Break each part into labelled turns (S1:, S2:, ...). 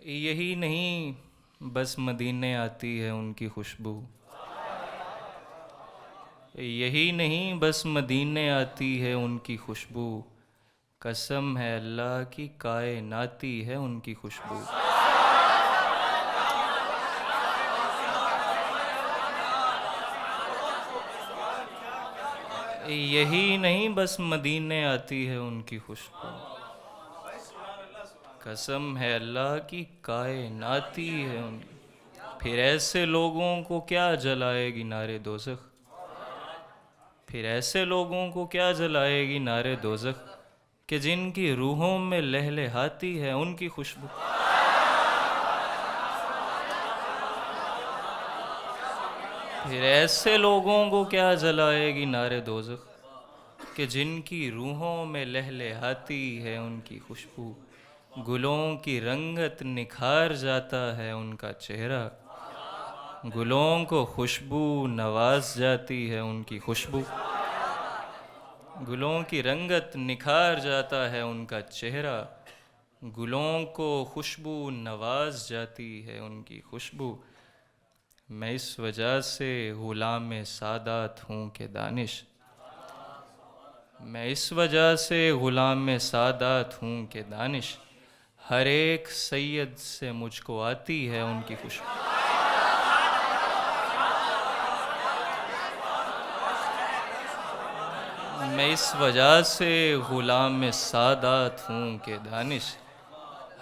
S1: یہی نہیں بس مدینے آتی ہے ان کی خوشبو، یہی نہیں بس مدینے آتی ہے ان کی خوشبو، قسم ہے اللہ کی کائناتی ہے ان کی خوشبو۔ یہی نہیں بس مدینے آتی ہے ان کی خوشبو، قسم ہے اللہ کی کائناتی ہے ان کی۔ پھر ایسے لوگوں کو کیا جلائے گی نارے دوزخ، پھر ایسے لوگوں کو کیا جلائے گی نارے دوزخ، کہ جن کی روحوں میں لہلہاتی ہے ان کی خوشبو۔ پھر ایسے لوگوں کو کیا جلائے گی نارے دوزخ، کہ جن کی روحوں میں لہلہاتی ہے ان کی خوشبو۔ گلوں کی رنگت نکھار جاتا ہے ان کا چہرہ، گلوں کو خوشبو نواز جاتی ہے ان کی خوشبو۔ گلوں کی رنگت نکھار جاتا ہے ان کا چہرہ، گلوں کو خوشبو نواز جاتی ہے ان کی خوشبو۔ میں اس وجہ سے غلام سادات ہوں کہ دانش، میں اس وجہ سے غلام سادات ہوں کہ دانش، ہر ایک سید سے مجھ کو آتی ہے ان کی خوشبو۔ میں اس وجہ سے غلام سادات ہوں کہ دانش،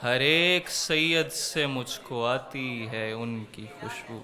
S1: ہر ایک سید سے مجھ کو آتی ہے ان کی خوشبو۔